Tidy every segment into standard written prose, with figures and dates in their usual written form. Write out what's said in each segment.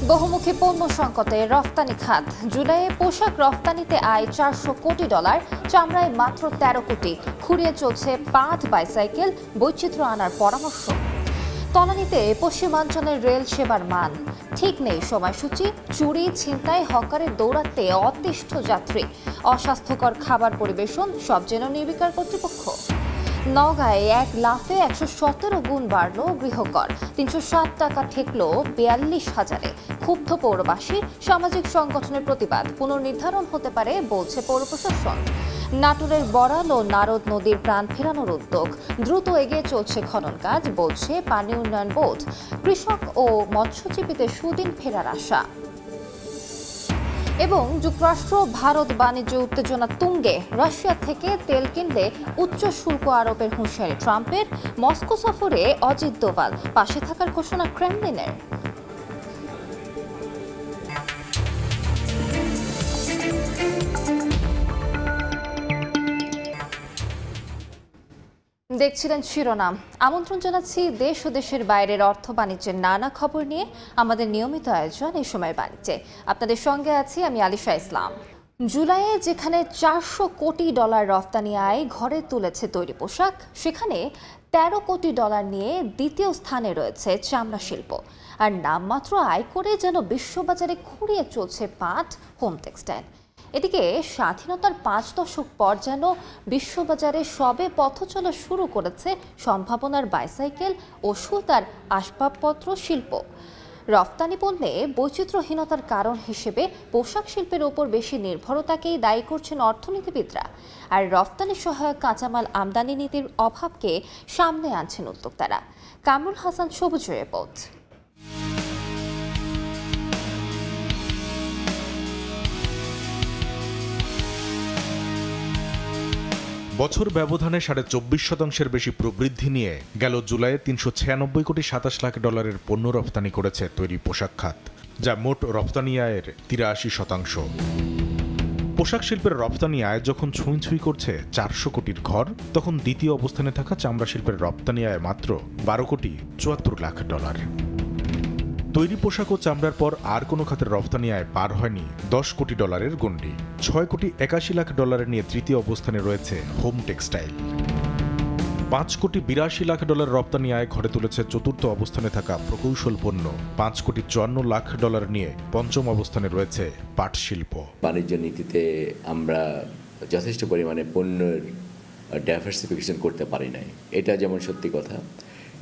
বহুমুখী পণ্য সংকটে রফতানি খাত। জুলাইয়ে পোশাক রফতানিতে আয় $400 কোটি, চামড়ায় মাত্র 13 কোটি। খুঁড়িয়ে চলছে পাঁচ বাইসাইকেল, বৈচিত্র্য আনার পরামর্শ। তলানিতে পশ্চিমাঞ্চলের রেল সেবার মান ঠিক নেই সময়সূচি। চুরি, ছিনতাই, হকারের দৌরাত্মে অতিষ্ঠ যাত্রী। অস্বাস্থ্যকর খাবার পরিবেশন, সব যেন নির্বিকার কর্তৃপক্ষ। নওগাঁয় এক লাফে 117 গুণ বাড়ল গৃহকর। 307 টাকা ঠেকল 42,000-এ। ক্ষুব্ধ পৌরবাসী, সামাজিক সংগঠনের প্রতিবাদ পুনর্নির্ধারণ হতে পারে বলছে পৌর প্রশাসন। নাটোরের বড়াল ও নারদ নদীর প্রাণ ফেরানোর উদ্যোগ। দ্রুত এগিয়ে চলছে খনন কাজ, বলছে পানি উন্নয়ন বোর্ড। কৃষক ও মৎস্যজীবীদের সুদিন ফেরার আশা। এবং যুক্তরাষ্ট্র ভারত বাণিজ্য উত্তেজনা তুঙ্গে। রাশিয়া থেকে তেল কিনলে উচ্চ শুল্ক আরোপের হুঁশিয়ারি ট্রাম্পের। মস্কো সফরে অজিত দোভাল, পাশে থাকার ঘোষণা ক্রেমলিনের। দেখছিলেন শিরোনাম। আমন্ত্রণ জানাচ্ছি দেশ ও দেশের বাইরের অর্থ বাণিজ্যের নানা খবর নিয়ে আমাদের নিয়মিত আয়োজন এই সময় বাণিজ্যে। আপনাদের সঙ্গে আছি আমি আলিশা ইসলাম। জুলাইয়ে যেখানে $400 কোটি রফতানি আয় ঘরে তুলেছে তৈরি পোশাক, সেখানে $13 কোটি নিয়ে দ্বিতীয় স্থানে রয়েছে চামড়া শিল্প। আর নামমাত্র আয় করে যেন বিশ্ববাজারে খুঁড়িয়ে চলছে পাট, হোম টেক্সটাইল। এদিকে স্বাধীনতার 5 দশক পর যেন বিশ্ববাজারে সবে পথচলা শুরু করেছে সম্ভাবনার বাইসাইকেল, ওষুধ আর আসবাবপত্র শিল্প। রফতানি পণ্যে বৈচিত্র্যহীনতার কারণ হিসেবে পোশাক শিল্পের ওপর বেশি নির্ভরতাকেই দায়ী করছেন অর্থনীতিবিদরা। আর রফতানি সহায়ক কাঁচামাল আমদানি নীতির অভাবকে সামনে আনছেন উদ্যোক্তারা। কামরুল হাসান সবুজের রিপোর্ট। বছর ব্যবধানে $24.5 বেশি প্রবৃদ্ধি নিয়ে গেল জুলাইয়ে $396 কোটি $27 লাখ পণ্য রপ্তানি করেছে তৈরি পোশাক খাত, যা মোট রপ্তানি আয়ের 83%। পোশাক শিল্পের রপ্তানি আয় যখন ছুঁই করছে 400 কোটির ঘর, তখন দ্বিতীয় অবস্থানে থাকা চামড়া শিল্পের রপ্তানি আয় মাত্র $12 কোটি 74 লাখ। তৈরি পোশাক ও চামড়ার পর আর কোনো খাতের রপ্তানি আয় পার হয়নি $10 কোটি গণ্ডি। $6 কোটি 81 লাখ নিয়ে তৃতীয় অবস্থানে রয়েছে হোম টেক্সটাইল। $5 কোটি 82 লাখ রপ্তানি আয় ঘরে তুলেছে চতুর্থ অবস্থানে থাকা প্রকৌশল পণ্য। $5 কোটি 54 লাখ নিয়ে পঞ্চম অবস্থানে রয়েছে পাট শিল্প। বাণিজ্য নীতিতে আমরা যথেষ্ট পরিমাণে পণ্যের ডাইভার্সিফিকেশন করতে পারি নাই, এটা যেমন সত্যি কথা।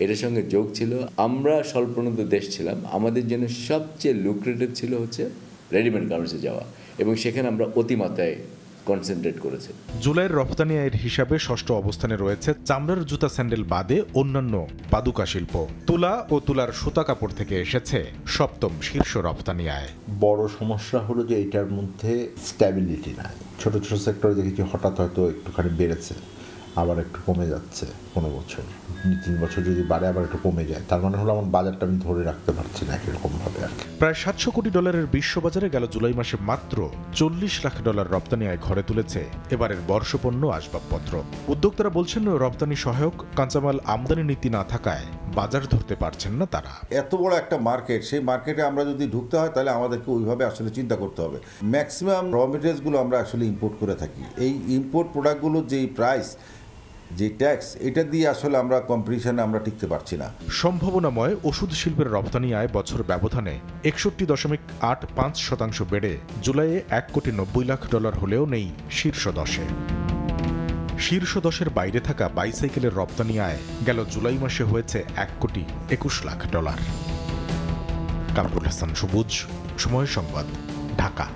এটার সঙ্গে যোগ ছিল আমরা স্বল্পোন্নত দেশ ছিলাম, আমাদের জন্য সবচেয়ে লুক্রেটিভ ছিল হচ্ছে রেডিমেড গার্মেন্টসে যাওয়া, এবং সেখানে আমরা অতিমাত্রায় কনসেন্ট্রেট করেছি। জুলাইয়ের রপ্তানি আয়ের হিসাবে ষষ্ঠ অবস্থানে রয়েছে চামড়ার জুতা, স্যান্ডেল বাদে অন্যান্য পাদুকা শিল্প। তুলা ও তুলার সুতা কাপড় থেকে এসেছে সপ্তম শীর্ষ রপ্তানি আয়। বড় সমস্যা হলো যে এটার মধ্যে স্ট্যাবিলিটি নাই। ছোট ছোট সেক্টরে দেখেছি হঠাৎ হয়তো একটুখানি বেড়েছে, আবার একটু কমে যাচ্ছে, কোনো বছর 2-3 বছর যদি বাড়ে আবার একটু কমে যায়, তার মানে হলো আমার বাজারটা আমি ধরে রাখতে পারছি না এরকম ভাবে। আর প্রায় $700 কোটি বিশ্ববাজারে গেল জুলাই মাসে মাত্র $40 লাখ রপ্তানি আয় ঘরে তুলেছে এবারের বর্ষপণ্য আসবাবপত্র। উদ্যোক্তারা বলছেন রপ্তানি সহায়ক কাঁচামাল আমদানি নীতি না থাকায় বাজার ধরতে পারছেন না তারা। এত বড় একটা মার্কেট, সেই মার্কেটে আমরা যদি ঢুকতে হয় তাহলে আমাদেরকে ওইভাবে আসলে চিন্তা করতে হবে। ম্যাক্সিমাম র মেটেরিয়ালসগুলো আমরা আসলে ইম্পোর্ট করে থাকি। এই ইম্পোর্ট প্রোডাক্টগুলোর যেই প্রাইস, যে ট্যাক্স, এটা দিয়ে আসলে আমরা কম্পিটিশনে আমরা টিকতে পারছি না। সম্ভাবনাময় ওষুধ শিল্পের রপ্তানি আয় বছর ব্যবধানে 61.85% বেড়ে জুলাইয়ে $1 কোটি 90 লাখ হলেও নেই শীর্ষ 10-এ। শীর্ষ 10-এর বাইরে থাকা বাইসাইকেলের রপ্তানি আয় গেল জুলাই মাসে হয়েছে $1 কোটি 21 লাখ। কামরুল হাসান সবুজ, সময় সংবাদ, ঢাকা।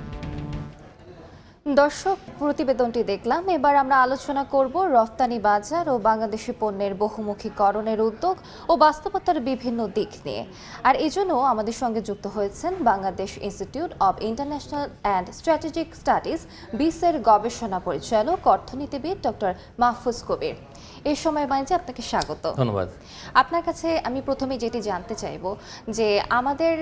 দর্শক, প্রতিবেদনটি দেখলাম। এবার আমরা আলোচনা করব রফতানি বাজার ও বাংলাদেশি পণ্যের বহুমুখীকরণের উদ্যোগ ও বাস্তবতার বিভিন্ন দিক নিয়ে। আর এজন্য আমাদের সঙ্গে যুক্ত হয়েছেন Bangladesh institute of international and strategic studies বিসের গবেষণা পরিচালক অর্থনীতিবিদ ডক্টর মাহফুজ কবির। এই সময় বাণিজ্যে আপনাকে স্বাগত। ধন্যবাদ। আপনার কাছে আমি প্রথমে যেটি জানতে চাইব যে আমাদের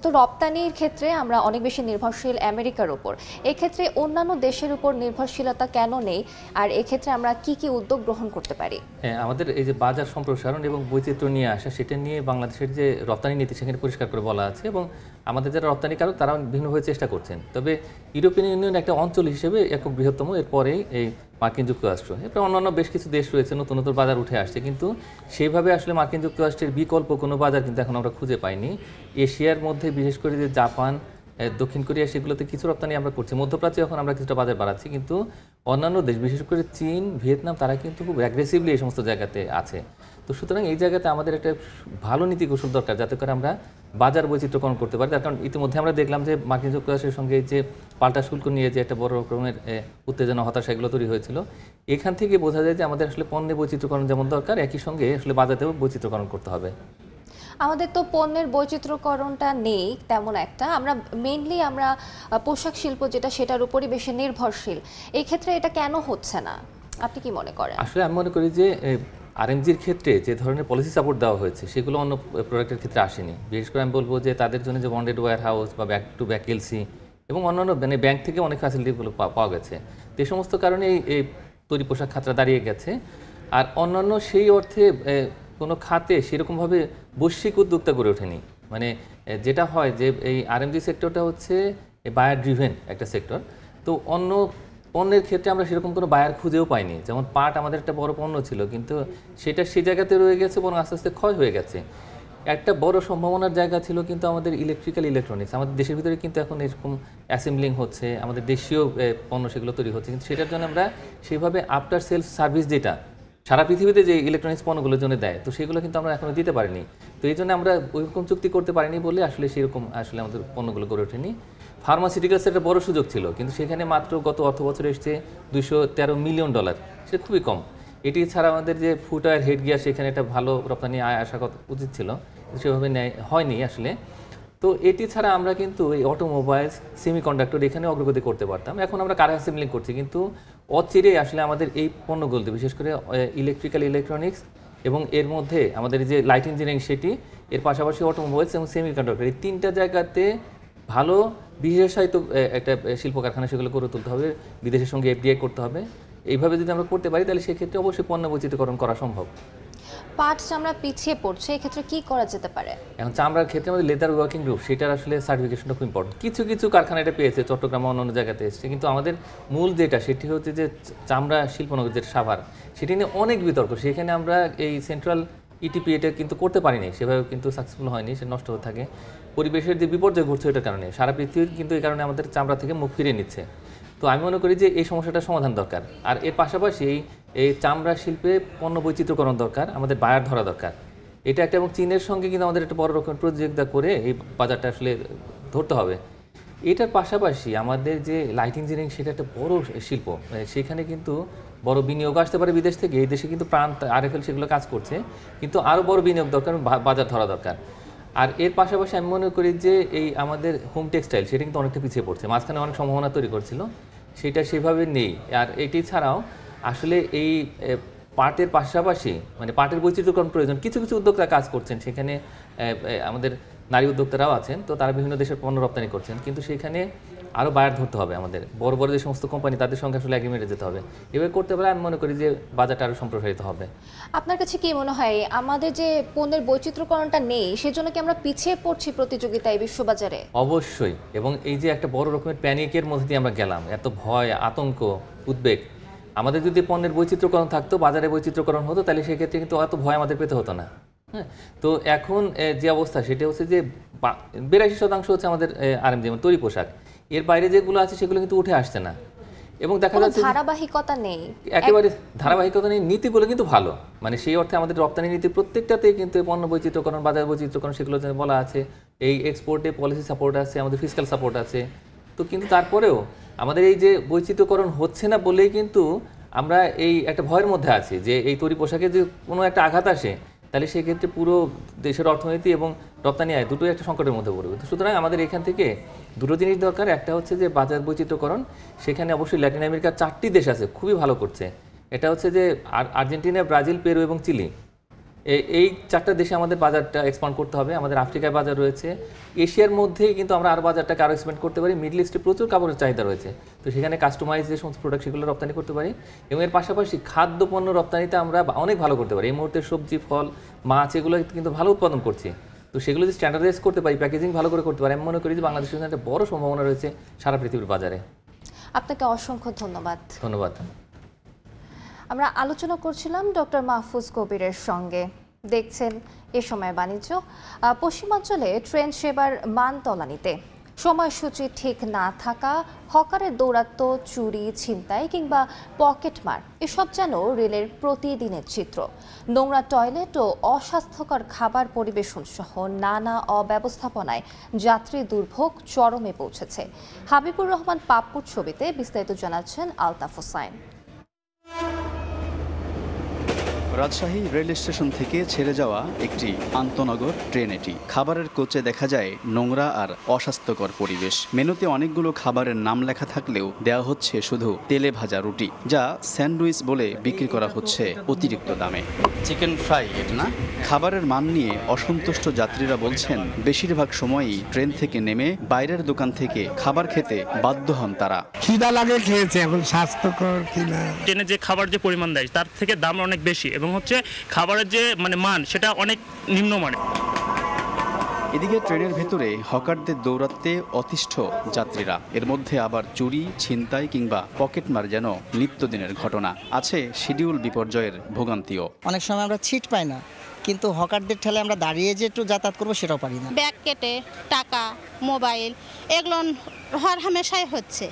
তো রপ্তানির ক্ষেত্রে আমরা অনেক বেশি নির্ভরশীল আমেরিকার উপর, এক্ষেত্রে অন্যান্য দেশের উপর নির্ভরশীলতা কেন নেই, আর এক্ষেত্রে আমরা কি কি উদ্যোগ গ্রহণ করতে পারি? হ্যাঁ, আমাদের এই যে বাজার সম্প্রসারণ এবং বৈচিত্র্য নিয়ে আসা, সেটা নিয়ে বাংলাদেশের যে রপ্তানি নীতি সেখানে পরিষ্কার করে বলা আছে, এবং আমাদের যারা রপ্তানিকারক তারাও বিভিন্নভাবে চেষ্টা করছেন। তবে ইউরোপিয়ান ইউনিয়ন একটা অঞ্চল হিসেবে একক বৃহত্তম, এরপরেই এই মার্কিন যুক্তরাষ্ট্র, এরপরে অন্যান্য বেশ কিছু দেশ রয়েছে, নতুন নতুন বাজার উঠে আসছে, কিন্তু সেইভাবে আসলে মার্কিন যুক্তরাষ্ট্রের বিকল্প কোনো বাজার কিন্তু এখন আমরা খুঁজে পাইনি। এশিয়ার মধ্যে বিশেষ করে যে জাপান, দক্ষিণ কোরিয়া, সেগুলোতে কিছু রপ্তানি আমরা করছি। মধ্যপ্রাচ্যে এখন আমরা কিছুটা বাজার বাড়াচ্ছি, কিন্তু অন্যান্য দেশ বিশেষ করে চীন, ভিয়েতনাম, তারা কিন্তু খুব অ্যাগ্রেসিভলি এই সমস্ত জায়গাতে আছে। তো সুতরাং এই জায়গাতে আমাদের একটা ভালো নীতি কৌশল দরকার, যাতে করে আমরা বাজার বৈচিত্র্যকরণ করতে পারি। তার কারণ ইতিমধ্যে আমরা দেখলাম যে মার্কিন যুক্তরাষ্ট্রের সঙ্গে যে পাল্টা শুল্ক নিয়ে যে একটা বড় রকমের উত্তেজনা, হতাশা এগুলো তৈরি হয়েছিল। এখান থেকে বোঝা যায় যে আমাদের আসলে পণ্যে বৈচিত্র্যকরণ যেমন দরকার, একই সঙ্গে আসলে বাজারেও বৈচিত্র্যকরণ করতে হবে। আমাদের তো পণ্যের বৈচিত্র্যকরণটা নেই তেমন একটা, আমরা মেইনলি আমরা পোশাক শিল্প যেটা, সেটার উপরই বেশি নির্ভরশীল। এই ক্ষেত্রে এটা কেন হচ্ছে না, আপনি কি মনে করেন? আসলে আমি মনে করি যে আরএমজির ক্ষেত্রে যে ধরনের পলিসি সাপোর্ট দেওয়া হয়েছে সেগুলো অন্য প্রোডাক্টের ক্ষেত্রে আসেনি। বিশেষ করে আমি বলবো যে তাদের জন্য যে বন্ডেড ওয়্যার হাউস বা ব্যাক টু ব্যাক এলসি এবং অন্যান্য মানে ব্যাংক থেকে অনেক ফ্যাসিলিটিগুলো পাওয়া গেছে। তো এই সমস্ত কারণে এই তৈরি পোশাক খাতটা দাঁড়িয়ে গেছে। আর অন্যান্য সেই অর্থে কোনো খাতে সেরকমভাবে বৈশ্বিক উদ্যোক্তা গড়ে ওঠেনি। মানে যেটা হয় যে এই আরএমজি সেক্টরটা হচ্ছে বায়ার ড্রিভেন একটা সেক্টর। তো অন্য পণ্যের ক্ষেত্রে আমরা সেরকম কোনো বায়ার খুঁজেও পাইনি। যেমন পাট আমাদের একটা বড় পণ্য ছিল, কিন্তু সেটা সেই জায়গাতে রয়ে গেছে, বরং আস্তে আস্তে ক্ষয় হয়ে গেছে। একটা বড় সম্ভাবনার জায়গা ছিল কিন্তু আমাদের ইলেকট্রনিক্স, আমাদের দেশের ভিতরে কিন্তু এখন এরকম অ্যাসেম্বলিং হচ্ছে, আমাদের দেশীয় পণ্য সেগুলো তৈরি হচ্ছে, কিন্তু সেটার জন্য আমরা সেইভাবে আফটার সেলস সার্ভিস যেটা সারা পৃথিবীতে যে ইলেকট্রনিক্স পণ্যগুলোর জন্য দেয়, তো সেগুলো কিন্তু আমরা এখনো দিতে পারিনি। তো এই জন্য আমরা ওইরকম চুক্তি করতে পারিনি বলে আসলে সেরকম আসলে আমাদের পণ্যগুলো গড়ে ওঠেনি। ফার্মাসিউটিক্যালসের একটা বড় সুযোগ ছিল, কিন্তু সেখানে মাত্র গত অর্থ বছরে এসছে $213 মিলিয়ন, সেটা খুবই কম। এটি ছাড়া আমাদের যে ফুটওয়্যার, হেড গিয়ার, সেখানে একটা ভালো রপ্তানি আয় আসা উচিত ছিল, সেভাবে হয়নি আসলে। তো এটি ছাড়া আমরা কিন্তু এই অটোমোবাইলস, সেমিকন্ডাক্টর এখানে অগ্রগতি করতে পারতাম। এখন আমরা কার অ্যাসেম্বলিং করছি, কিন্তু অচিরেই আসলে আমাদের এই পণ্যগুলোতে বিশেষ করে ইলেকট্রনিক্স এবং এর মধ্যে আমাদের যে লাইট ইঞ্জিনিয়ারিং সেটি, এর পাশাপাশি অটোমোবাইলস এবং সেমিকন্ডাক্টর, এই তিনটা জায়গাতে ভালো বিশেষায়িত একটা শিল্প কারখানা সেগুলো করে তুলতে হবে, বিদেশের সঙ্গে এফডিআই করতে হবে। এইভাবে যদি আমরা করতে পারি তাহলে সেক্ষেত্রে অবশ্যই পণ্য বৈচিত্র্যকরণ করা সম্ভব। পাট চামড়া পিছিয়ে পড়ছে, এক্ষেত্রে কি করা যেতে পারে? এখন চামড়ার ক্ষেত্রে আমাদের লেদার ওয়ার্কিং গ্রুপ, সেটার আসলে সার্টিফিকেশনটা খুব ইম্পর্টেন্ট। কিছু কিছু কারখানা এটা পেয়েছে, চট্টগ্রাম অন্য জায়গাতে এসেছে, কিন্তু আমাদের মূল যেটা সেটি হচ্ছে যে চামড়া শিল্পনগর যেটা সাভার, সেটি নিয়ে অনেক বিতর্ক। সেখানে আমরা এই সেন্ট্রাল ইটিপি এটা কিন্তু করতে পারিনি, সেভাবে কিন্তু সাকসেসফুল হয়নি, সে নষ্ট হয়ে থাকে। পরিবেশের যে বিপর্যয় ঘটছে এটার কারণে সারা পৃথিবী কিন্তু এই কারণে আমাদের চামড়া থেকে মুখ ফিরিয়ে নিচ্ছে। তো আমি মনে করি যে এই সমস্যাটার সমাধান দরকার। আর এর পাশাপাশি এই চামড়া শিল্পে পণ্য বৈচিত্র্যকরণ দরকার, আমাদের বায়ার ধরা দরকার। এটা একটা, এবং চীনের সঙ্গে কিন্তু আমাদের একটা বড় রকমের প্রতিযোগিতা করে এই বাজারটা আসলে ধরতে হবে। এটার পাশাপাশি আমাদের যে লাইট ইঞ্জিনিয়ারিং, সেটা একটা বড় শিল্প, সেখানে কিন্তু বড় বিনিয়োগ আসতে পারে বিদেশ থেকে। এই দেশে কিন্তু প্রাণ আরএফএল সেগুলো কাজ করছে, কিন্তু আরও বড় বিনিয়োগ দরকার, বাজার ধরা দরকার। আর এর পাশাপাশি আমি মনে করি যে এই আমাদের হোম টেক্সটাইল, সেটা কিন্তু অনেকটা পিছিয়ে পড়ছে, মাঝখানে অনেক সম্ভাবনা তৈরি করছিল, সেটা সেভাবে নেই। আর এটি ছাড়াও আসলে এই পাটের পাশাপাশি মানে পাটের বৈচিত্র্যকরণ প্রয়োজন। কিছু কিছু উদ্যোক্তা কাজ করছেন, সেখানে আমাদের নারী উদ্যোক্তারাও আছেন, তো তারা বিভিন্ন দেশের পণ্য রপ্তানি করছেন, কিন্তু সেখানে আরও বায়ার ধরতে হবে। আমাদের বড় বড় যে সমস্ত কোম্পানি, তাদের সঙ্গে আসলে এগ্রিমেন্টে যেতে হবে। এভাবে করতে পারলে আমি মনে করি যে বাজারটা আরও সম্প্রসারিত হবে। আপনার কাছে কি মনে হয়, আমাদের যে পণ্যের বৈচিত্র্যকরণটা নেই, সেজন্য কি আমরা পিছিয়ে পড়ছি প্রতিযোগিতায় বিশ্ববাজারে? অবশ্যই। এবং এই যে একটা বড় রকমের প্যানিকের মধ্যে দিয়ে আমরা গেলাম, এত ভয়, আতঙ্ক, উদ্বেগ, আমাদের যদি পণ্যের বৈচিত্র্যকরণ থাকতো, বাজারে বৈচিত্র্যকরণ হতো, তাহলে সেক্ষেত্রে কিন্তু এত ভয় আমাদের পেতে হতো না। হ্যাঁ, তো এখন যে অবস্থা সেটা হচ্ছে যে 82% হচ্ছে আমাদের আরএমজি তৈরি পোশাক, এর বাইরে যেগুলো আছে সেগুলো কিন্তু উঠে আসছে না। এবং দেখা যাচ্ছে ধারাবাহিকতা নেই, একেবারে ধারাবাহিকতা নেই। নীতিগুলো কিন্তু ভালো, মানে সেই অর্থে আমাদের রপ্তানি নীতি প্রত্যেকটাতেই কিন্তু পণ্য বৈচিত্র্যকরণ, বাজার বৈচিত্র্যকরণ সেগুলো বলা আছে। এই এক্সপোর্টে পলিসি সাপোর্ট আছে, আমাদের ফিসক্যাল সাপোর্ট আছে। তো কিন্তু তারপরেও আমাদের এই যে বৈচিত্র্যকরণ হচ্ছে না বলেই কিন্তু আমরা এই একটা ভয়ের মধ্যে আছি যে এই তৈরি পোশাকে যে কোনো একটা আঘাত আসে, তাহলে সেক্ষেত্রে পুরো দেশের অর্থনীতি এবং রপ্তানি আয় দুটোই একটা সংকটের মধ্যে পড়বে। সুতরাং আমাদের এখান থেকে দুটো জিনিস দরকার। একটা হচ্ছে যে বাজার বৈচিত্র্যকরণ, সেখানে অবশ্যই ল্যাটিন আমেরিকার 4টি দেশ আছে খুবই ভালো করছে। এটা হচ্ছে যে আর্জেন্টিনা, ব্রাজিল, পেরু এবং চিলি। এই 4টা দেশে আমাদের বাজারটা এক্সপান্ড করতে হবে। আমাদের আফ্রিকায় বাজার রয়েছে, এশিয়ার মধ্যেই কিন্তু আমরা আরও বাজারটাকে আরও এক্সপ্যান্ড করতে পারি। মিডল ইস্টে প্রচুর কাপড়ের চাহিদা রয়েছে, তো সেখানে কাস্টমাইজ যে সমস্ত প্রোডাক্ট সেগুলো রপ্তানি করতে পারি। এবং এর পাশাপাশি খাদ্যপণ্য রপ্তানিতে আমরা অনেক ভালো করতে পারি। এই মুহূর্তে সবজি, ফল, মাছ এগুলো কিন্তু ভালো উৎপাদন করছি, তো সেগুলো যদি স্ট্যান্ডার্ডাইজ করতে পারি, প্যাকেজিং ভালো করে করতে পারি, আমি মনে করি যে বাংলাদেশের জন্য একটা বড় সম্ভাবনা রয়েছে সারা পৃথিবীর বাজারে। আপনাকে অসংখ্য ধন্যবাদ। ধন্যবাদ। আমরা আলোচনা করছিলাম ডক্টর মাহফুজ কবিরের সঙ্গে। দেখছেন এ সময় বাণিজ্য। পশ্চিমাঞ্চলে ট্রেন সেবার মান তলানিতে, সময়সূচি ঠিক না থাকা, হকারের দৌরাত্ম, চুরি, ছিনতাই কিংবা পকেটমার এসব যেন রেলের প্রতিদিনের চিত্র। নোংরা টয়লেট ও অস্বাস্থ্যকর খাবার পরিবেশন সহ নানা অব্যবস্থাপনায় যাত্রী দুর্ভোগ চরমে পৌঁছেছে। হাবিবুর রহমান পাপ্পুর ছবিতে বিস্তারিত জানাচ্ছেন আলতাফ হোসাইন। রাজশাহী রেল স্টেশন থেকে ছেড়ে যাওয়া একটি আন্তনগর ট্রেন এটি। খাবারের কোচে দেখা যায় নোংরা আর অস্বাস্থ্যকর পরিবেশ। মেনুতে অনেকগুলো খাবারের নাম লেখা থাকলেও দেওয়া হচ্ছে শুধু তেলে ভাজা রুটি, যা স্যান্ডউইচ বলে বিক্রি করা হচ্ছে অতিরিক্ত দামে। চিকেন ফ্রাই এটা না? খাবারের মান নিয়ে অসন্তুষ্ট যাত্রীরা বলছেন বেশিরভাগ সময়ই ট্রেন থেকে নেমে বাইরের দোকান থেকে খাবার খেতে বাধ্য হন তারা। খিদা লাগে খেয়েছে, এখন স্বাস্থ্যকর কিনা। ট্রেনে যে খাবার যে পরিমাণ দেয় তার থেকে দাম অনেক বেশি, এবং হচ্ছে খাবারের যে মান সেটা অনেক নিম্নমানের। এদিকে ট্রেনের ভেতরে হকারদের দৌরাত্মে অতিষ্ঠ যাত্রীরা। এর মধ্যে আবার চুরি, ছিনতাই কিংবা পকেটমার যেন নিত্যদিনের ঘটনা। আছে শিডিউল বিপর্যয়ের ভোগান্তিও। অনেক সময় আমরা সিট পাই না, কিন্তু হকারদের ঠেলে আমরা দাঁড়িয়ে যে একটু যাতায়াত করবো সেটাও পারি না। ব্যাগ কেটে টাকা, মোবাইল এগুলো হর হামেশাই হচ্ছে।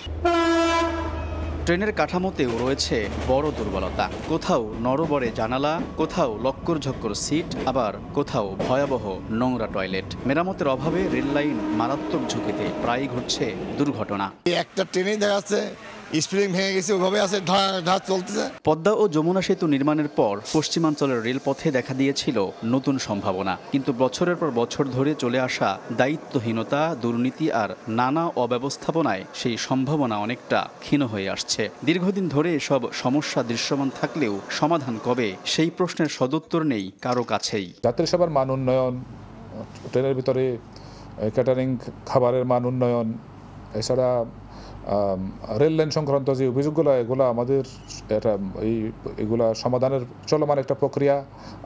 ট্রেনের কাঠামোতেও রয়েছে বড় দুর্বলতা। কোথাও নড়বড়ে জানালা, কোথাও লক্কর ঝক্কর সিট, আবার কোথাও ভয়াবহ নোংরা টয়লেট। মেরামতের অভাবে রেললাইন মারাত্মক ঝুঁকিতে, প্রায়ই ঘটছে দুর্ঘটনা। একটা ট্রেনে দেখা যাচ্ছে স্প্রিং ভেঙে গেছে, ওভাবে আছে ঢাক চলতেছে। পদ্মা ও যমুনা সেতু নির্মাণের পর পশ্চিমাঞ্চলের রেলপথে দেখা দিয়েছিল নতুন সম্ভাবনা, কিন্তু বছরের পর বছর ধরে চলে আসা দায়িত্বহীনতা, দুর্নীতি আর নানা অব্যবস্থাপনায় সেই সম্ভাবনা অনেকটা ক্ষীণ হয়ে আসছে। দীর্ঘদিন ধরে এসব সমস্যা দৃশ্যমান থাকলেও সমাধান কবে, সেই প্রশ্নের সদুত্তর নেই কারো কাছেই। যাত্রী সেবার মান উন্নয়ন, ট্রেনের ভিতরে ক্যাটারিং খাবারের মান উন্নয়ন, এছাড়া রেল লাইন সংক্রান্ত যে অভিযোগগুলো, এগুলো আমাদের এগুলা সমাধানের চলমান একটা প্রক্রিয়া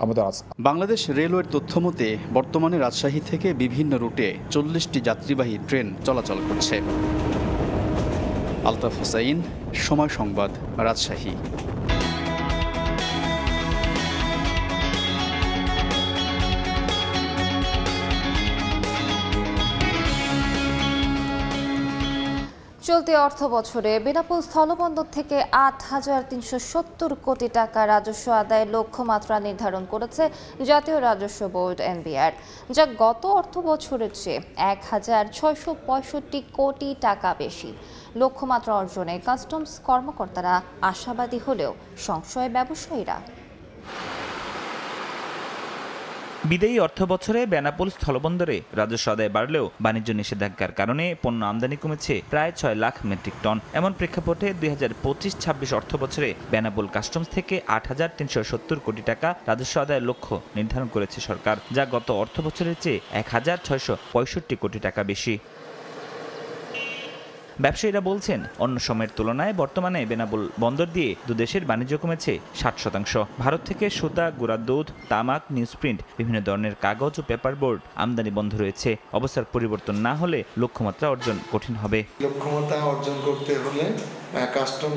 আমাদের আছে। বাংলাদেশ রেলওয়ের তথ্য মতে বর্তমানে রাজশাহী থেকে বিভিন্ন রুটে 40টি যাত্রীবাহী ট্রেন চলাচল করছে। আলতাফ হোসাইন, সময় সংবাদ, রাজশাহী। চলতি অর্থ বছরে বেনাপোল স্থলবন্দর থেকে ৮,৩৭০ কোটি টাকা রাজস্ব আদায়ের লক্ষ্যমাত্রা নির্ধারণ করেছে জাতীয় রাজস্ব বোর্ড এনবিআর, যা গত অর্থ বছরের চেয়ে ১,৬৬৫ কোটি টাকা বেশি। লক্ষ্যমাত্রা অর্জনে কাস্টমস কর্মকর্তারা আশাবাদী হলেও সংশয় ব্যবসায়ীরা। বিদায়ী অর্থ বছরে বেনাপোল স্থলবন্দরে রাজস্ব আদায় বাড়লেও বাণিজ্য নিষেধাজ্ঞার কারণে পণ্য আমদানি কমেছে প্রায় ৬ লাখ মেট্রিক টন। এমন প্রেক্ষাপটে ২০২৫-২৬ অর্থ বছরে বেনাপোল কাস্টমস থেকে ৮,৩৭০ কোটি টাকা রাজস্ব আদায়ের লক্ষ্য নির্ধারণ করেছে সরকার, যা গত অর্থ বছরের চেয়ে ১,৬৬৫ কোটি টাকা বেশি। ব্যবসায়ীরা বলছেন, অন্য সময়ের তুলনায় বর্তমানে বেনাপোল বন্দর দিয়ে দুদেশের বাণিজ্য কমেছে ৬০%। ভারত থেকে সুতা, গুঁড়া দুধ, তামাক, নিউজপ্রিন্ট, বিভিন্ন ধরনের কাগজ ও পেপার বোর্ড আমদানি বন্ধ রয়েছে। অবস্থার পরিবর্তন না হলে লক্ষ্যমাত্রা অর্জন কঠিন হবে। লক্ষ্যমাত্রা অর্জন করতে হলে কাস্টম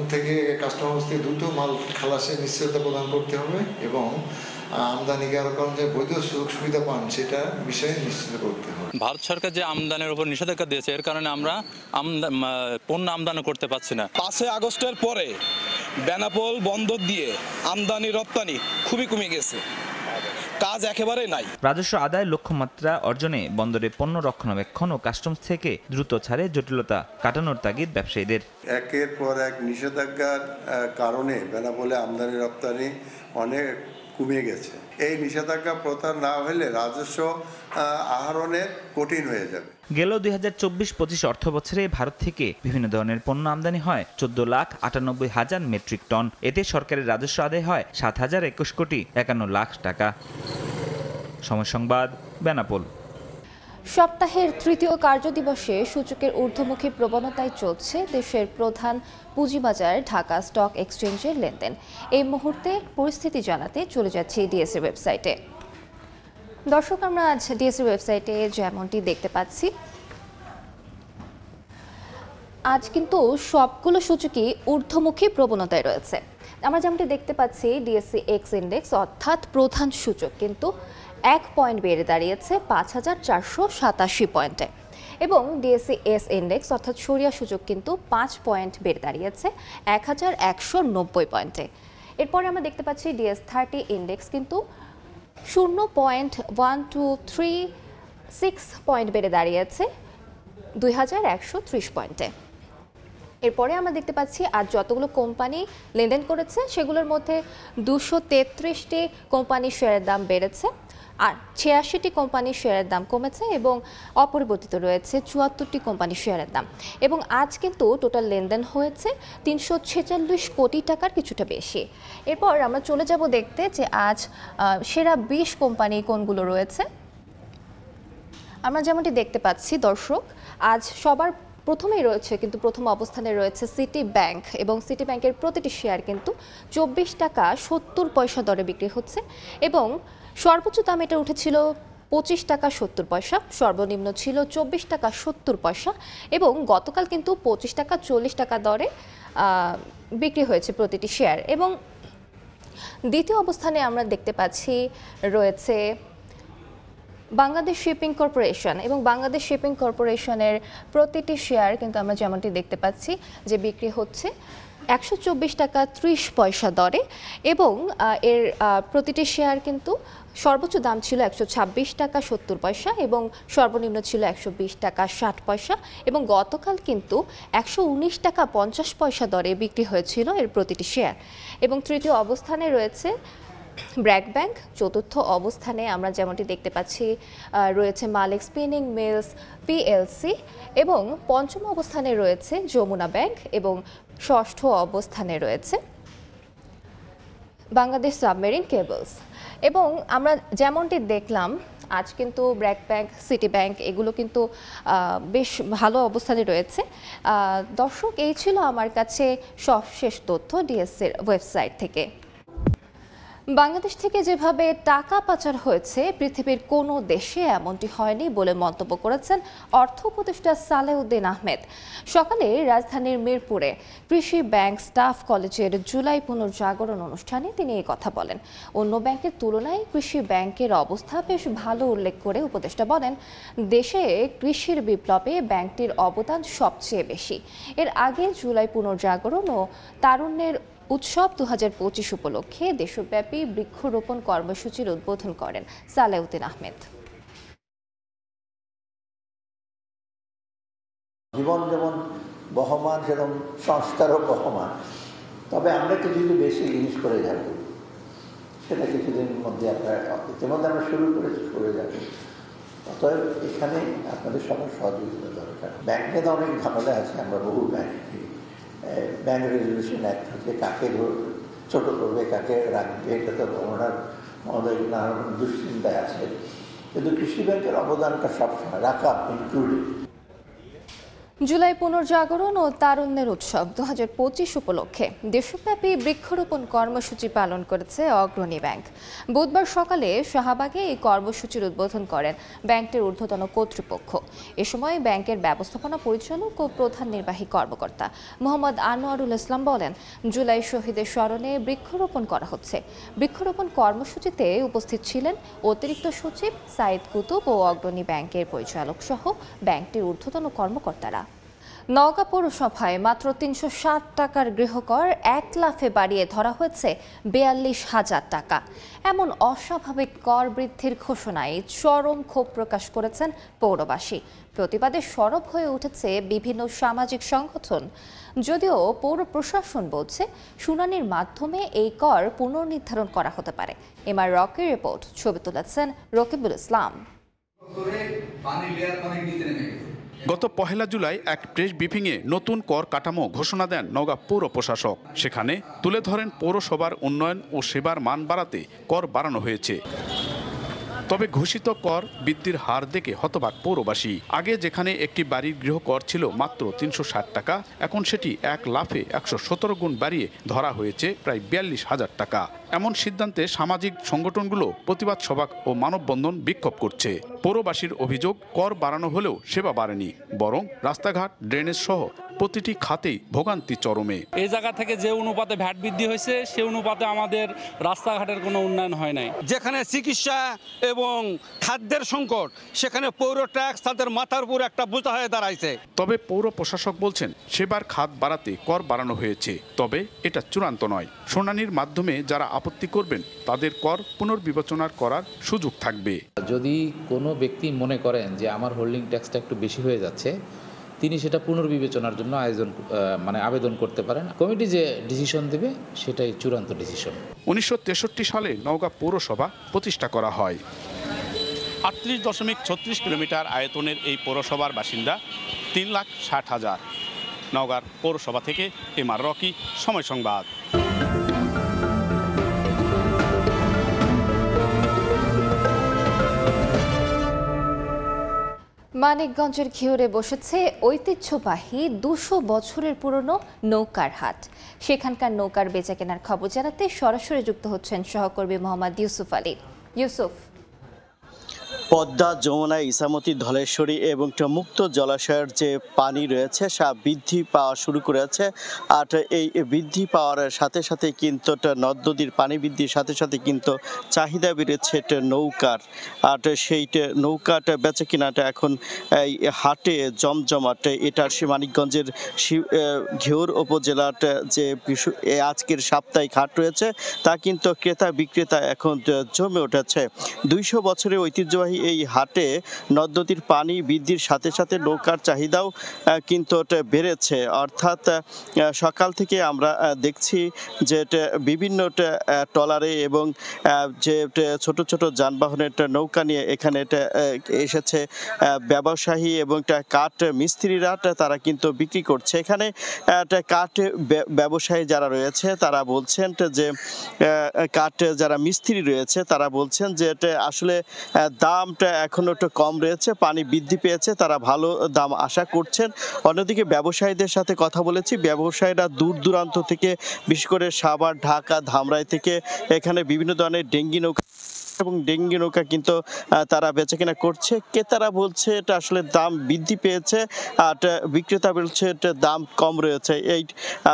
হাউস থেকে দ্রুত মাল খালাসের নিশ্চয়তা প্রদান করতে হবে এবং আমদানিকারকগণ যে বৈধ সুযোগ সুবিধা পান সেটা বিষয়ে নিশ্চিত করতে হবে। ভারত সরকার যে আমদানির উপর নিষেধাজ্ঞা দিয়েছে, এর কারণে আমরা পণ্য আমদানি করতে পারছি না। ৫ আগস্টের পরে বেনাপোল বন্দর দিয়ে আমদানি রপ্তানি খুবই কমে গেছে, কাজ একেবারে নাই। রাজস্ব আদায়ের লক্ষ্যমাত্রা অর্জনে বন্দরে পণ্য রক্ষণাবেক্ষণ ও কাস্টমস থেকে দ্রুত ছাড়ে জটিলতা কাটানোর তাগিদ ব্যবসায়ীদের। একের পর এক নিষেধাজ্ঞার কারণে বেনাপোলে আমদানি রপ্তানি অনেক কমে গেছে। এই নিষেধাজ্ঞা প্রত্যাহার না হলে রাজস্ব আহরণে কঠিন হয়ে যাবে। গেল 2024-25 অর্থ বছরে ভারত থেকে বিভিন্ন ধরনের পণ্য আমদানি হয় 14,98,000 মেট্রিক টন। এতে সরকারের রাজস্ব আদায় হয় 7,021,51,00,000 টাকা। সময় সংবাদ, বেনাপোল। সপ্তাহের তৃতীয় কার্যদিবসে সূচকের ঊর্ধ্বমুখী প্রবণতায় চলছে দেশের প্রধান পুঁজিবাজার ঢাকা স্টক এক্সচেঞ্জের লেনদেন। এই মুহূর্তে পরিস্থিতি জানাতে চলে যাচ্ছি ডিএসসি ওয়েবসাইটে। দর্শক, আমরা আজ ডিএসসি ওয়েবসাইটে যেমনটি দেখতে পাচ্ছি, আজ কিন্তু সবগুলো সূচকই ঊর্ধ্বমুখী প্রবণতায় রয়েছে। আমরা যেমনটি দেখতে পাচ্ছি, ডিএসসি এক্স ইন্ডেক্স অর্থাৎ প্রধান সূচক কিন্তু 1 পয়েন্ট বেড়ে দাঁড়িয়েছে 5,487 পয়েন্টে, এবং ডিএসসি এস ইন্ডেক্স অর্থাৎ সরিয়া সূচক কিন্তু 5 পয়েন্ট বেড়ে দাঁড়িয়েছে 1,190 পয়েন্টে। এরপরে আমরা দেখতে পাচ্ছি DS30 ইন্ডেক্স কিন্তু 0.1236 পয়েন্ট বেড়ে দাঁড়িয়েছে 2,130 পয়েন্টে। এরপরে আমরা দেখতে পাচ্ছি আজ যতগুলো কোম্পানি লেনদেন করেছে সেগুলোর মধ্যে 233টি কোম্পানির শেয়ারের দাম বেড়েছে, আর 86টি কোম্পানির শেয়ারের দাম কমেছে, এবং অপরিবর্তিত রয়েছে 74টি কোম্পানির শেয়ারের দাম। এবং আজ কিন্তু টোটাল লেনদেন হয়েছে 346 কোটি টাকার কিছুটা বেশি। এরপর আমরা চলে যাব দেখতে যে আজ সেরা 20 কোম্পানি কোনগুলো রয়েছে। আমরা যেমনটি দেখতে পাচ্ছি দর্শক, আজ সবার প্রথমেই রয়েছে কিন্তু প্রথম অবস্থানে রয়েছে সিটি ব্যাংক, এবং সিটি ব্যাংকের প্রতিটি শেয়ার কিন্তু 24 টাকা 70 পয়সা দরে বিক্রি হচ্ছে, এবং সর্বোচ্চ দাম এটা উঠেছিল 25 টাকা 70 পয়সা, সর্বনিম্ন ছিল 24 টাকা 70 পয়সা, এবং গতকাল কিন্তু 25 টাকা 40 টাকা দরে বিক্রি হয়েছে প্রতিটি শেয়ার। এবং দ্বিতীয় অবস্থানে আমরা দেখতে পাচ্ছি রয়েছে বাংলাদেশ শিপিং কর্পোরেশন, এবং বাংলাদেশ শিপিং কর্পোরেশনের প্রতিটি শেয়ার কিন্তু আমরা যেমনটি দেখতে পাচ্ছি যে বিক্রি হচ্ছে 124 টাকা 30 পয়সা দরে, এবং এর প্রতিটি শেয়ার কিন্তু সর্বোচ্চ দাম ছিল 126 টাকা 70 পয়সা, এবং সর্বনিম্ন ছিল 120 টাকা 60 পয়সা, এবং গতকাল কিন্তু 119 টাকা 50 পয়সা দরে বিক্রি হয়েছিল এর প্রতিটি শেয়ার। এবং তৃতীয় অবস্থানে রয়েছে ব্র্যাক ব্যাংক, চতুর্থ অবস্থানে আমরা যেমনটি দেখতে পাচ্ছি রয়েছে মালিক স্পিনিং মিলস পিএলসি, এবং পঞ্চম অবস্থানে রয়েছে যমুনা ব্যাংক, এবং ষষ্ঠ অবস্থানে রয়েছে বাংলাদেশ সাবমেরিন কেবলস। এবং আমরা যেমনটি দেখলাম আজ কিন্তু ব্র্যাক ব্যাংক, সিটি ব্যাংক এগুলো কিন্তু বেশ ভালো অবস্থানে রয়েছে। দর্শক, এই ছিল আমার কাছে সবশেষ তথ্য ডিএসসির ওয়েবসাইট থেকে। বাংলাদেশ থেকে যেভাবে টাকা পাচার হয়েছে পৃথিবীর কোনো দেশে এমনটি হয়নি বলে মন্তব্য করেছেন অর্থ উপদেষ্টা সালেউদ্দিন আহমেদ। সকালে রাজধানীর মিরপুরে কৃষি ব্যাংক স্টাফ কলেজের জুলাই পুনর্জাগরণ অনুষ্ঠানে তিনি এই কথা বলেন। অন্য ব্যাংকের তুলনায় কৃষি ব্যাংকের অবস্থা বেশ ভালো উল্লেখ করে উপদেষ্টা বলেন, দেশে কৃষির বিপ্লবে ব্যাংকটির অবদান সবচেয়ে বেশি। এর আগে জুলাই পুনর্জাগরণ ও তারুণ্যের উৎসব 2025 উপলক্ষে দেশব্যাপী বৃক্ষরোপণ কর্মসূচির উদ্বোধন করেন সালেউদ্দিন আহমেদ। জীবন যেমন বহমান সেরকম সংস্কারও বহমান, তবে আমরা কিছু বেশি জিনিস করে যাব, সেটা কিছুদিনের মধ্যে ইতিমধ্যে আমরা শুরু করেছি, করে যাব। অতএব এখানে আপনাদের সবার সহযোগিতা দরকার। ব্যাংকে তো অনেক ঝামেলা আছে, আমরা বহু ব্যাংক রেজলিউশন অ্যাক্ট হচ্ছে, কাকে ছোট করবে কাকে রাখবে, এটা তো ওনার আমাদের নানা দুশ্চিন্তায় আছে, কিন্তু কৃষি ব্যাংকের অবদানটা সবসময় রাখা ইনক্লুডিং। জুলাই পুনর্জাগরণ ও তারুণ্যের উৎসব 2025 উপলক্ষে দেশব্যাপী বৃক্ষরোপণ কর্মসূচি পালন করেছে অগ্রণী ব্যাংক। বুধবার সকালে শাহবাগে এই কর্মসূচির উদ্বোধন করেন ব্যাংকটির ঊর্ধ্বতন কর্তৃপক্ষ। এ সময় ব্যাংকের ব্যবস্থাপনা পরিচালক ও প্রধান নির্বাহী কর্মকর্তা মোহাম্মদ আনোয়ারুল ইসলাম বলেন, জুলাই শহীদের স্মরণে বৃক্ষরোপণ করা হচ্ছে। বৃক্ষরোপণ কর্মসূচিতে উপস্থিত ছিলেন অতিরিক্ত সচিব সাইদ কুতুব ও অগ্রণী ব্যাংকের পরিচালক সহ ব্যাংকটির ঊর্ধ্বতন কর্মকর্তারা। নওগাঁ পৌরসভায় মাত্র ৩৬০ টাকার গৃহকর ১ লাফে বাড়িয়ে ধরা হয়েছে ৪২,০০০ টাকা। এমন অস্বাভাবিক কর বৃদ্ধির ঘোষণায় চরম ক্ষোভ প্রকাশ করেছেন পৌরবাসী। প্রতিবাদে সরব হয়ে উঠেছে বিভিন্ন সামাজিক সংগঠন। যদিও পৌর প্রশাসন বলছে শুনানির মাধ্যমে এই কর পুনর্নির্ধারণ করা হতে পারে। এমআর রকের রিপোর্ট, ছবি তুলেছেন রকিবুল ইসলাম। গত ১ জুলাই এক প্রেস ব্রিফিংয়ে নতুন কর কাঠামো ঘোষণা দেন নওগাঁ পৌর প্রশাসক। সেখানে তুলে ধরেন পৌরসভার উন্নয়ন ও সেবার মান বাড়াতে কর বাড়ানো হয়েছে। তবে ঘোষিত কর বৃদ্ধির হার দেখে হতবাক পৌরবাসী। আগে যেখানে একটি বাড়ির গৃহকর ছিল মাত্র ৩৬০ টাকা, এখন সেটি ১ লাফে ১১৭ গুণ বাড়িয়ে ধরা হয়েছে প্রায় ৪২,০০০ টাকা। এমন সিদ্ধান্তে সামাজিক সংগঠনগুলো প্রতিবাদ সভা ও মানববন্ধন বিক্ষোভ করছে। পৌরবাসীর অভিযোগ, কর বাড়ানো হলেও সেবা বাড়েনি, বরং রাস্তাঘাট, ড্রেনেজ সহ প্রতিটি খাতেই ভোগান্তি চরমে। এই জায়গা থেকে যে অনুপাতে ভ্যাট বৃদ্ধি হয়েছে সে অনুপাতে আমাদের রাস্তাঘাটের কোনো উন্নয়ন হয় নাই। যেখানে চিকিৎসা এবং খাদ্যের সংকট, সেখানে পৌর ট্যাক্স তাদের মাথার উপর একটা বোঝা হয়ে দাঁড়াইছে। তবে পৌর প্রশাসক বলছেন সেবার খাত বাড়াতে কর বাড়ানো হয়েছে, তবে এটা চূড়ান্ত নয়। শুনানির মাধ্যমে যারা আপত্তি করবেন তাদের কর পুনর্বিবেচনা করার সুযোগ থাকবে। যদি কোনো ব্যক্তি মনে করেন যে আমার হোল্ডিং ট্যাক্সটা একটু বেশি হয়ে যাচ্ছে, তিনি সেটা পুনর্বিবেচনার জন্য আবেদন করতে পারেন। কমিটি যে ডিসিশন দেবে সেটাই চূড়ান্ত ডিসিশন। ১৯৬৩ সালে নওগাঁ পৌরসভা প্রতিষ্ঠা করা হয়। ৩৮.৩৬ কিলোমিটার আয়তনের এই পৌরসভার বাসিন্দা ৩,৬০,০০০। নওগাঁ পৌরসভা থেকে এমআর রকি, সময় সংবাদ। মানিকগঞ্জের ঘিওরে বসেছে ঐতিহ্যবাহী ২০০ বছরের পুরনো নৌকার হাট। সেখানকার নৌকার বেচাকেনার খবর জানাতে সরাসরি যুক্ত হচ্ছেন সহকর্মী মোহাম্মদ ইউসুফ আলী। ইউসুফ, পদ্মা, যমুনা, ইসামতি, ধলেশ্বরী এবং মুক্ত জলাশয়ের যে পানি রয়েছে সা বৃদ্ধি পাওয়া শুরু করেছে। আর এই বৃদ্ধি পাওয়ার সাথে সাথে কিন্তু নদ নদীর পানি বৃদ্ধির সাথে সাথে কিন্তু চাহিদা বেড়েছে নৌকার। আর সেই নৌকাটা বেচা কিনাটা এখন এই হাটে জমজমাট। এটা মানিকগঞ্জের ঘিওর উপজেলার যে আজকের সাপ্তাহিক হাট রয়েছে তা কিন্তু ক্রেতা বিক্রেতা এখন জমে উঠেছে। ২০০ বছরের ঐতিহ্যবাহী এই হাটে নদ নদীর পানি বৃদ্ধির সাথে সাথে নৌকার চাহিদাও কিন্তু বেড়েছে। অর্থাৎ সকাল থেকে আমরা দেখছি যে বিভিন্ন ট্রলারে এবং যে ছোট ছোট যানবাহনের নৌকা নিয়ে এখানে এসেছে ব্যবসায়ী এবং কাঠ মিস্ত্রিরা, তারা কিন্তু বিক্রি করছে। এখানে কাঠ ব্যবসায়ী যারা রয়েছে তারা বলছেন যে কাঠ যারা মিস্ত্রি রয়েছে তারা বলছেন যে আসলে দামটা এখনো একটু কম রয়েছে, পানি বৃদ্ধি পেয়েছে, তারা ভালো দাম আশা করছেন। অন্যদিকে ব্যবসায়ীদের সাথে কথা বলেছি, ব্যবসায়ীরা দূর দূরান্ত থেকে, বিশেষ করে সাভার, ঢাকা, ধামরাই থেকে এখানে বিভিন্ন ধরনের ডেঙ্গি নৌকা এবং ডেঙ্গি নৌকা কিন্তু তারা বেচাকেনা করছে। ক্রেতারা বলছে এটা আসলে দাম বৃদ্ধি পেয়েছে, আর বিক্রেতা বলছে এটা দাম কম রয়েছে। এই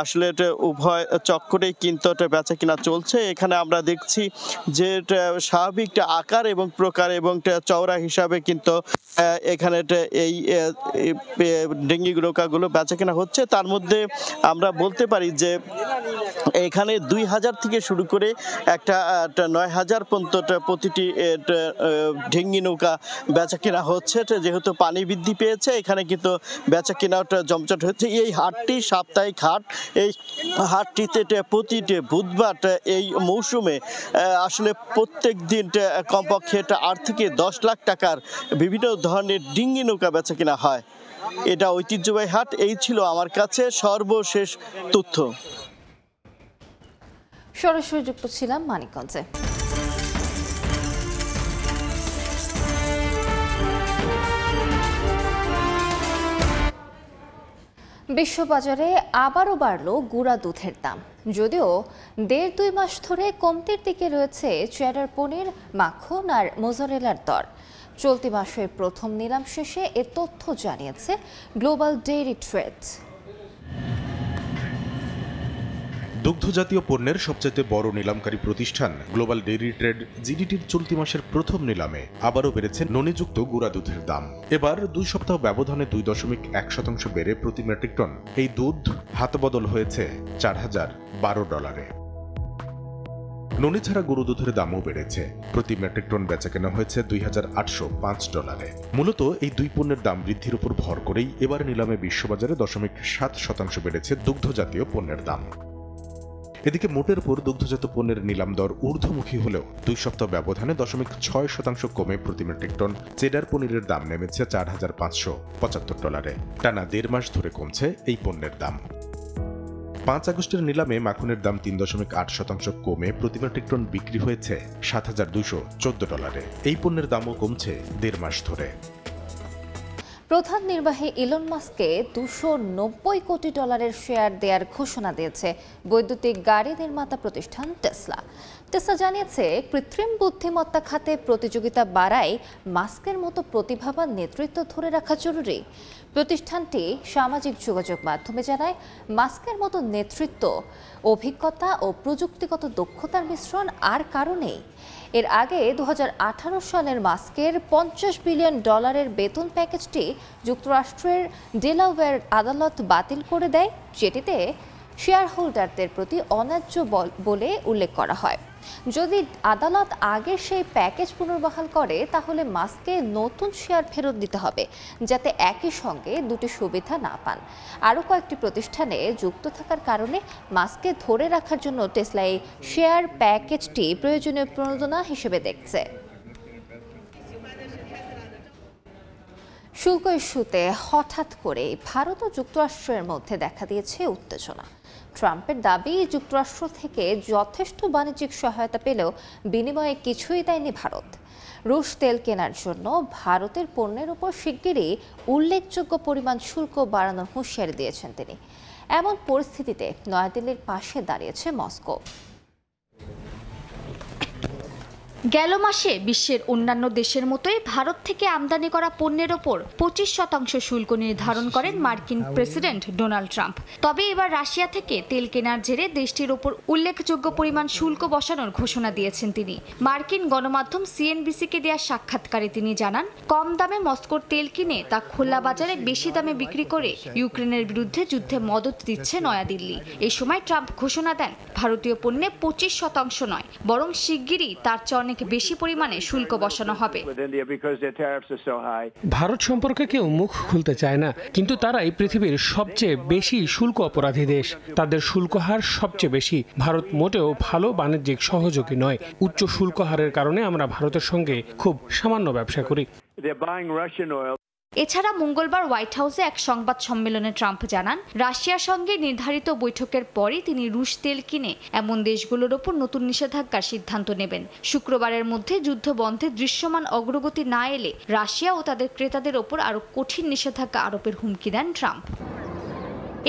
আসলে এটা উভয় চক্করেই কিন্তু এটা বেচাকেনা চলছে। এখানে আমরা দেখছি যে স্বাভাবিক আকার এবং প্রকার এবং চওড়া হিসাবে কিন্তু এখানে এই ডেঙ্গি নৌকাগুলো বেচাকেনা হচ্ছে। তার মধ্যে আমরা বলতে পারি যে এখানে ২,০০০ থেকে শুরু করে একটা ৯,০০০ পর্যন্ত প্রতিটি ডেঙ্গি নৌকা বেচা কেনা হচ্ছে। যেহেতু পানি বৃদ্ধি পেয়েছে এখানে কিন্তু বেচা কেনাটা জমজট হচ্ছে। এই হাটটি সাপ্তাহিক হাট, এই হাটটিতে প্রতিটি বুধবার এই মৌসুমে আসলে প্রত্যেক দিন কমপক্ষে ৮ থেকে ১০ লাখ টাকার বিভিন্ন ধরনের ডিঙ্গি নৌকা বেচা কেনা হয়। এটা ঐতিহ্যবাহী হাট। এই ছিল আমার কাছে সর্বশেষ তথ্য। সরাসরি যুক্ত ছিলাম মানিকগঞ্জে। বিশ্ববাজারে আবারও বাড়ল গুঁড়া দুধের দাম। যদিও ১.৫-২ মাস ধরে কমতির দিকে রয়েছে চেডার পনির, মাখন আর মোজারেলার দর। চলতি মাসের প্রথম নিলাম শেষে এ তথ্য জানিয়েছে গ্লোবাল ডেইরি ট্রেড। দুগ্ধজাতীয় পণ্যের সবচেয়ে বড় নিলামকারী প্রতিষ্ঠান গ্লোবাল ডেইরি ট্রেড জিডিটির চলতি মাসের প্রথম নিলামে আবারও বেড়েছে ননিযুক্ত গুঁড়া দুধের দাম। এবার 2 সপ্তাহ ব্যবধানে 2.1% বেড়ে প্রতি মেট্রিক টন এই দুধ হাতবদল হয়েছে $4012। ননি ছাড়া গরু দুধের দামও বেড়েছে, প্রতি মেট্রিক টন বেচাকেনা হয়েছে $2805। মূলত এই দুই পণ্যের দাম বৃদ্ধির উপর ভর করেই এবার নিলামে বিশ্ববাজারে 0.7% বেড়েছে দুগ্ধজাতীয় পণ্যের দাম। এদিকে মোটের উপর দুগ্ধজাত পণ্যের নিলাম দর ঊর্ধ্বমুখী হলেও 2 সপ্তাহ ব্যবধানে 0.6% কমে প্রতি মেট্রিক টন চেডার পনিরের দাম নেমেছে $4575। টানা 1.5 মাস ধরে কমছে এই পণ্যের দাম। 5 আগস্টের নিলামে মাখনের দাম 3.8% কমে প্রতি মেট্রিক টন বিক্রি হয়েছে $7214। এই পণ্যের দামও কমছে 1.5 মাস ধরে। প্রধান নির্বাহী ইলন মাস্ককে $290 কোটি শেয়ার দেওয়ার ঘোষণা দিয়েছে বৈদ্যুতিক গাড়ি নির্মাতা প্রতিষ্ঠান টেসলা। টেসলা জানিয়েছে, কৃত্রিম বুদ্ধিমত্তা খাতে প্রতিযোগিতা বাড়ায় মাস্কের মতো প্রতিভাবান নেতৃত্ব ধরে রাখা জরুরি। প্রতিষ্ঠানটি সামাজিক যোগাযোগ মাধ্যমে জানায়, মাস্কের মতো নেতৃত্ব, অভিজ্ঞতা ও প্রযুক্তিগত দক্ষতার মিশ্রণ আর কারণেই। এর আগে 2018 সালের মাস্কের $50 বিলিয়ন বেতন প্যাকেজটি যুক্তরাষ্ট্রের ডেলাওয়্যার আদালত বাতিল করে দেয়, যেটিতে শেয়ার হোল্ডারদের প্রতি অন্যায্য বলে উল্লেখ করা হয়। যদি আদালত আগের সেই প্যাকেজ পুনর্বহাল করে, তাহলে মাস্ককে নতুন শেয়ার ফেরত দিতে হবে, যাতে একই সঙ্গে দুটি সুবিধা না পান। আরও কয়েকটি প্রতিষ্ঠানে যুক্ত থাকার কারণে মাস্ককে ধরে রাখার জন্য টেসলা এই শেয়ার প্যাকেজটি প্রয়োজনীয় প্রণোদনা হিসেবে দেখছে। শুল্ক ইস্যুতে হঠাৎ করে ভারত ও যুক্তরাষ্ট্রের মধ্যে দেখা দিয়েছে উত্তেজনা। ট্রাম্পের দাবি, যুক্তরাষ্ট্র থেকে যথেষ্ট বাণিজ্যিক সহায়তা পেলেও বিনিময়ে কিছুই দেয়নি ভারত। রুশ তেল কেনার জন্য ভারতের পণ্যের উপর শিগগিরই উল্লেখযোগ্য পরিমাণ শুল্ক বাড়ানোর হুঁশিয়ারি দিয়েছেন তিনি। এমন পরিস্থিতিতে নয়াদিল্লির পাশে দাঁড়িয়েছে মস্কো। গেল মাসে বিশ্বের অন্যান্য দেশের মতোই ভারত থেকে আমদানি করা পণ্যের ওপর 25% শুল্ক নির্ধারণ করেন মার্কিন প্রেসিডেন্ট ডোনাল্ড ট্রাম্প। তবে এবার রাশিয়া থেকে তেল কেনার জেরে দেশটির ওপর উল্লেখযোগ্য পরিমাণ শুল্ক বসানোর ঘোষণা দিয়েছেন তিনি। মার্কিন গণমাধ্যম সিএনবিসিকে দেওয়া সাক্ষাৎকারে তিনি জানান, কম দামে মস্কোর তেল কিনে তা খোলা বাজারে বেশি দামে বিক্রি করে ইউক্রেনের বিরুদ্ধে যুদ্ধে মদত দিচ্ছে নয়াদিল্লি। এই সময় ট্রাম্প ঘোষণা দেন, ভারতীয় পণ্যে 25% নয়, বরং শিগগিরই তার চেয়ে বেশি পরিমাণে শুল্ক বসানো হবে। ভারত সম্পর্কে কেউ মুখ খুলতে চায় না, কিন্তু তারাই পৃথিবীর সবচেয়ে বেশি শুল্ক অপরাধী দেশ। তাদের শুল্ক হার সবচেয়ে বেশি। ভারত মোটেও ভালো বাণিজ্যিক সহযোগী নয়। উচ্চ শুল্ক হারের কারণে আমরা ভারতের সঙ্গে খুব সামান্য ব্যবসা করি। এছাড়া মঙ্গলবার হোয়াইট হাউসে এক সংবাদ সম্মেলনে ট্রাম্প জানান, রাশিয়ার সঙ্গে নির্ধারিত বৈঠকের পরই তিনি রুশ তেল কিনে এমন দেশগুলোর ওপর নতুন নিষেধাজ্ঞার সিদ্ধান্ত নেবেন। শুক্রবারের মধ্যে যুদ্ধ বন্ধে দৃশ্যমান অগ্রগতি না এলে রাশিয়া ও তাদের ক্রেতাদের ওপর আরও কঠিন নিষেধাজ্ঞা আরোপের হুমকি দেন ট্রাম্প।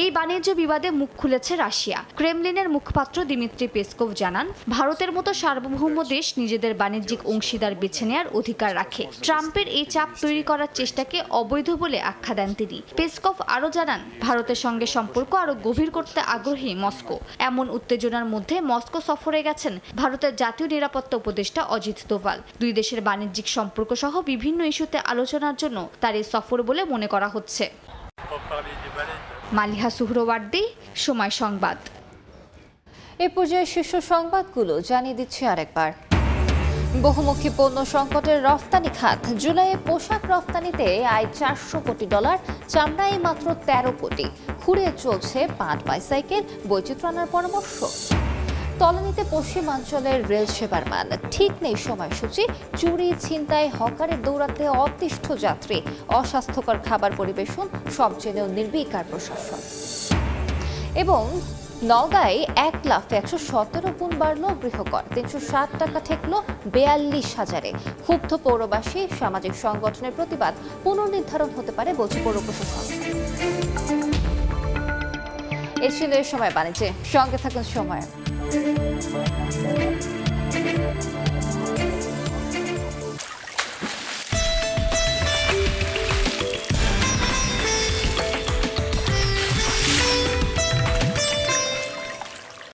এই বাণিজ্য বিবাদে মুখ খুলেছে রাশিয়া। ক্রেমলিনের মুখপাত্র দিমিত্রি পেসকভ জানান, ভারতের মতো সার্বভৌম দেশ নিজেদের বাণিজ্যিক অংশীদার বেছে নেওয়ার অধিকার রাখে। ট্রাম্পের এই চাপ তৈরি করার চেষ্টাকে অবৈধ বলে আখ্যা দেন তিনি। পেসকভ আরও জানান, ভারতের সঙ্গে সম্পর্ক আরও গভীর করতে আগ্রহী মস্কো। এমন উত্তেজনার মধ্যে মস্কো সফরে গেছেন ভারতের জাতীয় নিরাপত্তা উপদেষ্টা অজিত দোভাল। দুই দেশের বাণিজ্যিক সম্পর্ক সহ বিভিন্ন ইস্যুতে আলোচনার জন্য তার এই সফর বলে মনে করা হচ্ছে। মালিহা সুহরওয়ার্দী, সময় সংবাদ। এ পর্যায়ে শীর্ষ সংবাদগুলো জানিয়ে দিচ্ছি আরেকবার। বহুমুখী পণ্য সংকটের রফতানি খাত। জুলাইয়ে পোশাক রফতানিতে আয় $400 কোটি, চামড়ায় মাত্র 13 কোটি। খুঁড়িয়ে চলছে পাট বাইসাইকেল, বৈচিত্র্য আনার পরামর্শ। তলানিতে পশ্চিমাঞ্চলের রেল সেবার মান, ঠিক নেই সময়সূচি। চুরি, ছিনতাই, হকারের দৌড়াতে অতিষ্ঠ যাত্রী। অস্বাস্থ্যকর খাবার পরিবেশন, সব জেনেও নির্বিকার প্রশাসন। এবং নওগাঁয় 1 লাফে 117 গুণ বাড়ল গৃহকর, 360 টাকা ঠেকল 42,000-এ। ক্ষুব্ধ পৌরবাসী, সামাজিক সংগঠনের প্রতিবাদ পুনর্নির্ধারণ হতে পারে বলছে পৌর প্রশাসন। এ ছিল সময় বাণিজ্যে, সঙ্গে থাকুন সময়।